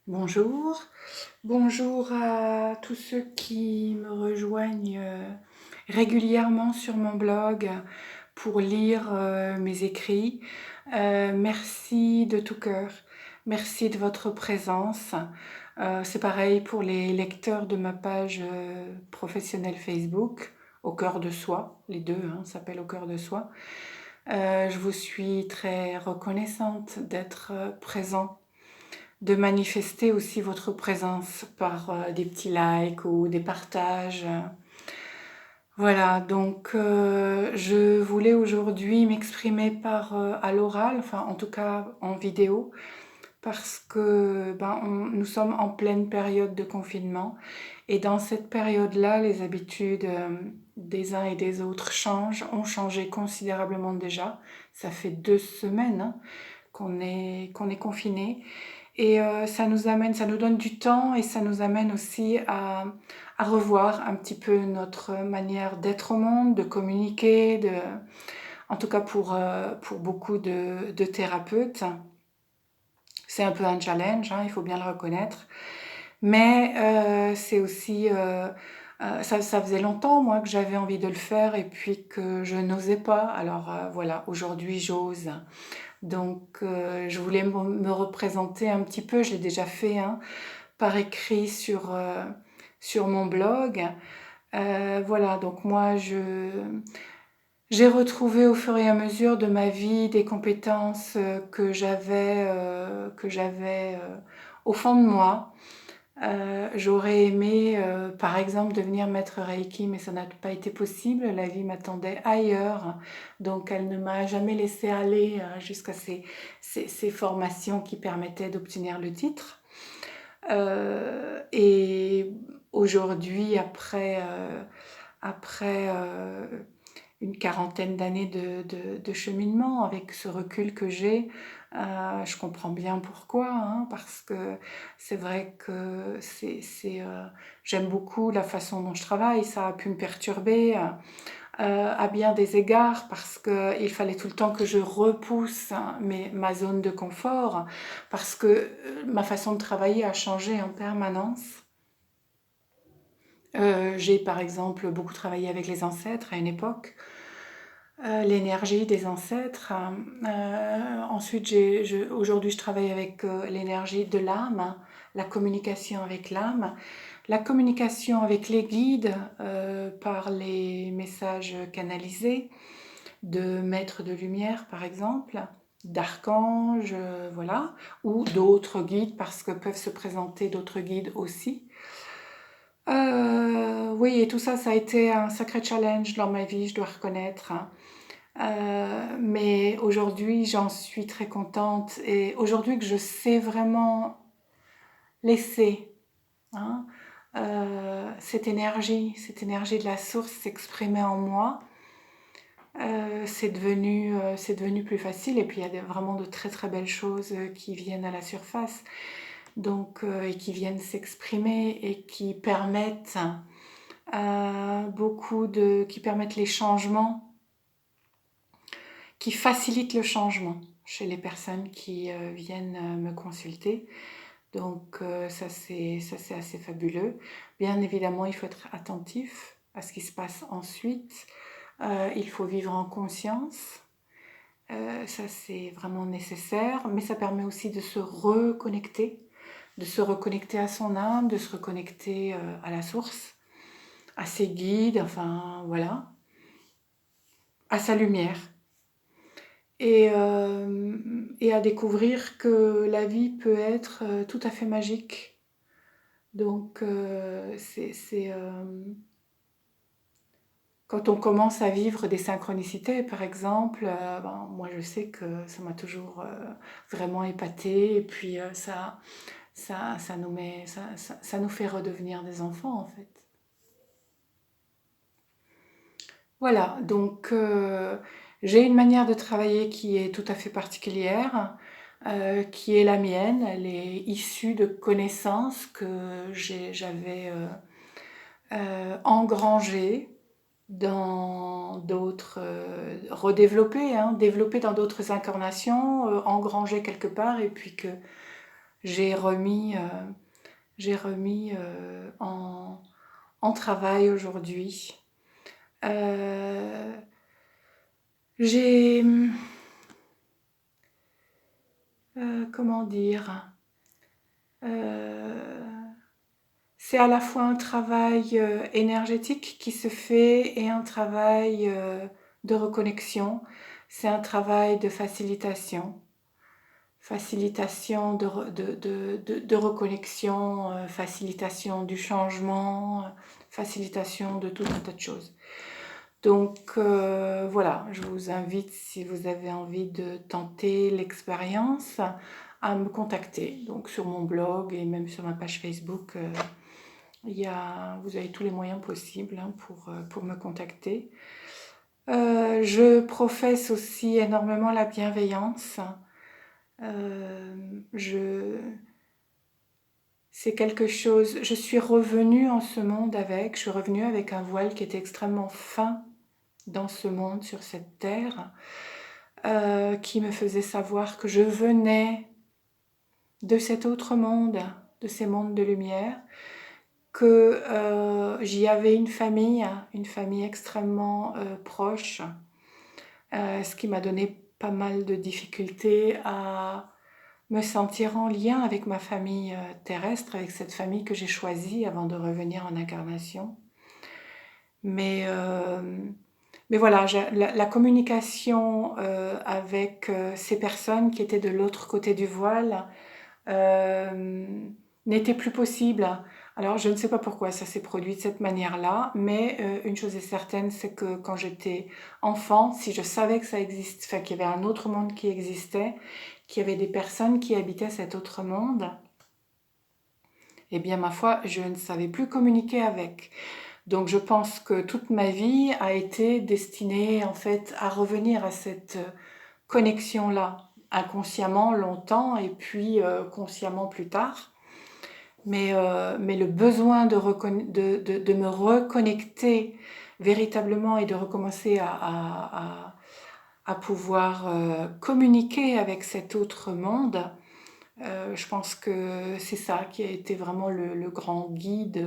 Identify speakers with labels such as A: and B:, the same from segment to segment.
A: Bonjour, bonjour à tous ceux qui me rejoignent régulièrement sur mon blog pour lire mes écrits. Merci de tout cœur, merci de votre présence. C'est pareil pour les lecteurs de ma page professionnelle Facebook, Au cœur de soi, les deux s'appellent Au cœur de soi. Je vous suis très reconnaissante d'être présent, de manifester aussi votre présence par des petits likes ou des partages. Voilà, donc je voulais aujourd'hui m'exprimer à l'oral, enfin en tout cas en vidéo, parce que nous sommes en pleine période de confinement et dans cette période-là, les habitudes des uns et des autres ont changé considérablement déjà. Ça fait 2 semaines qu'on est confinés. Et ça nous donne du temps et ça nous amène aussi à revoir un petit peu notre manière d'être au monde, de communiquer, en tout cas pour beaucoup de thérapeutes. C'est un peu un challenge, il faut bien le reconnaître. Mais c'est aussi... ça faisait longtemps, moi, que j'avais envie de le faire et puis que je n'osais pas. Alors voilà, aujourd'hui, j'ose. Donc, je voulais me représenter un petit peu, je l'ai déjà fait par écrit sur mon blog. Voilà, donc moi, j'ai retrouvé au fur et à mesure de ma vie des compétences que j'avais au fond de moi. J'aurais aimé, par exemple, devenir maître Reiki, mais ça n'a pas été possible. La vie m'attendait ailleurs, donc elle ne m'a jamais laissé aller jusqu'à ces formations qui permettaient d'obtenir le titre. Et aujourd'hui, après une quarantaine d'années de cheminement, avec ce recul que j'ai, je comprends bien pourquoi, parce que c'est vrai que j'aime beaucoup la façon dont je travaille, ça a pu me perturber à bien des égards, parce qu'il fallait tout le temps que je repousse ma zone de confort, parce que ma façon de travailler a changé en permanence. J'ai par exemple beaucoup travaillé avec les ancêtres à une époque, l'énergie des ancêtres. Ensuite, aujourd'hui, je travaille avec l'énergie de l'âme, la communication avec l'âme, la communication avec les guides par les messages canalisés de maîtres de lumière, par exemple, d'archanges, voilà, ou d'autres guides, parce que peuvent se présenter d'autres guides aussi. Oui, et tout ça, ça a été un sacré challenge dans ma vie, je dois reconnaître. Mais aujourd'hui, j'en suis très contente. Et aujourd'hui que je sais vraiment laisser hein, cette énergie de la source s'exprimer en moi, c'est devenu plus facile. Et puis il y a vraiment de très très belles choses qui viennent à la surface, donc et qui viennent s'exprimer et qui permettent qui permettent les changements, qui facilitent le changement chez les personnes qui viennent me consulter. Donc ça c'est assez fabuleux. Bien évidemment, il faut être attentif à ce qui se passe ensuite. Il faut vivre en conscience. Ça c'est vraiment nécessaire, mais ça permet aussi de se reconnecter à son âme, de se reconnecter à la source, à ses guides, enfin voilà, à sa lumière. Et à découvrir que la vie peut être tout à fait magique. Donc quand on commence à vivre des synchronicités, par exemple, moi je sais que ça m'a toujours vraiment épatée, et puis ça nous fait redevenir des enfants en fait. Voilà, donc j'ai une manière de travailler qui est tout à fait particulière, qui est la mienne. Elle est issue de connaissances que j'avais engrangées dans d'autres, redéveloppées, développées dans d'autres incarnations, engrangées quelque part, et puis que j'ai remis, en travail aujourd'hui. J'ai, comment dire, c'est à la fois un travail énergétique qui se fait et un travail de reconnexion. C'est un travail de facilitation, facilitation de reconnexion, facilitation du changement, facilitation de tout un tas de choses. Donc voilà, je vous invite, si vous avez envie de tenter l'expérience, à me contacter. Donc sur mon blog et même sur ma page Facebook, vous avez tous les moyens possibles pour me contacter. Je professe aussi énormément la bienveillance. C'est quelque chose, je suis revenue en ce monde je suis revenue avec un voile qui était extrêmement fin dans ce monde, sur cette terre, qui me faisait savoir que je venais de cet autre monde, de ces mondes de lumière, que j'y avais une famille extrêmement proche, ce qui m'a donné pas mal de difficultés à me sentir en lien avec ma famille terrestre, avec cette famille que j'ai choisie avant de revenir en incarnation. Mais voilà, la communication avec ces personnes qui étaient de l'autre côté du voile n'était plus possible. Alors je ne sais pas pourquoi ça s'est produit de cette manière-là, mais une chose est certaine, c'est que quand j'étais enfant, si je savais que ça existe, enfin qu'il y avait un autre monde qui existait, qu'il y avait des personnes qui habitaient cet autre monde, eh bien ma foi, je ne savais plus communiquer avec. Donc je pense que toute ma vie a été destinée en fait à revenir à cette connexion-là, inconsciemment longtemps et puis consciemment plus tard. Mais le besoin de me reconnecter véritablement et de recommencer à pouvoir communiquer avec cet autre monde, je pense que c'est ça qui a été vraiment le grand guide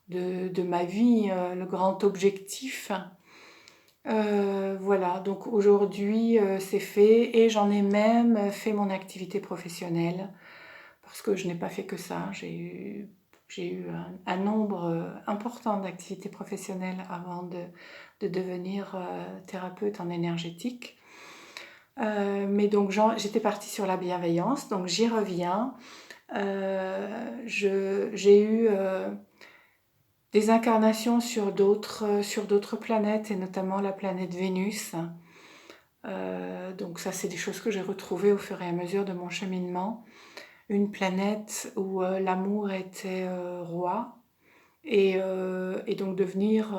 A: de ma vie, le grand objectif. Voilà, donc aujourd'hui c'est fait et j'en ai même fait mon activité professionnelle parce que je n'ai pas fait que ça, j'ai eu un nombre important d'activités professionnelles avant de devenir thérapeute en énergétique. Mais donc j'étais partie sur la bienveillance, donc j'y reviens. J'ai eu des incarnations sur d'autres planètes et notamment la planète Vénus. Donc ça c'est des choses que j'ai retrouvées au fur et à mesure de mon cheminement. Une planète où l'amour était roi et donc devenir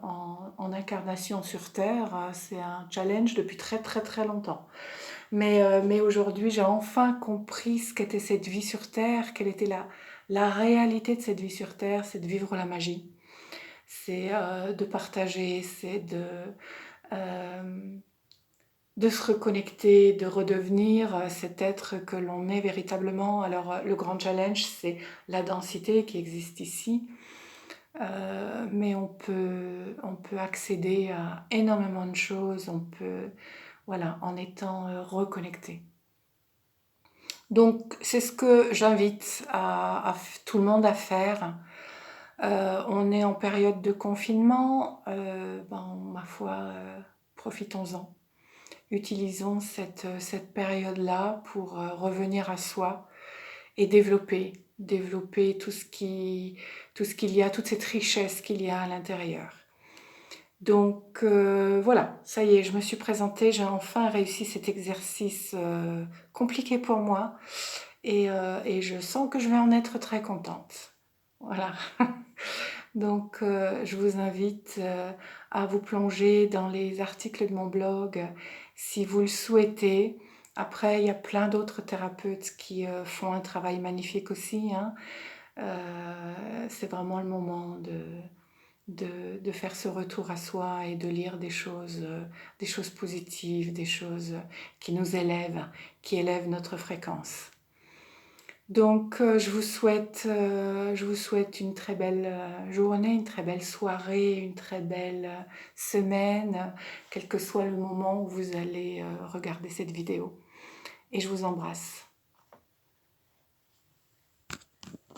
A: en incarnation sur Terre, c'est un challenge depuis très très très longtemps. Mais aujourd'hui j'ai enfin compris ce qu'était cette vie sur Terre, quelle était la réalité de cette vie sur Terre, c'est de vivre la magie, c'est de partager, c'est de se reconnecter, de redevenir cet être que l'on est véritablement. Alors le grand challenge, c'est la densité qui existe ici, mais on peut accéder à énormément de choses, voilà, en étant reconnecté. Donc c'est ce que j'invite tout le monde à faire. On est en période de confinement, ma foi, profitons-en. Utilisons cette période-là pour revenir à soi et développer tout ce qu'il y a, toute cette richesse qu'il y a à l'intérieur. Donc voilà, ça y est, je me suis présentée, j'ai enfin réussi cet exercice compliqué pour moi et je sens que je vais en être très contente. Voilà. Donc je vous invite à vous plonger dans les articles de mon blog si vous le souhaitez. Après, il y a plein d'autres thérapeutes qui font un travail magnifique aussi, hein. C'est vraiment le moment de faire ce retour à soi et de lire des choses positives, des choses qui nous élèvent, qui élèvent notre fréquence. Donc je vous souhaite une très belle journée, une très belle soirée, une très belle semaine, quel que soit le moment où vous allez regarder cette vidéo. Et je vous embrasse.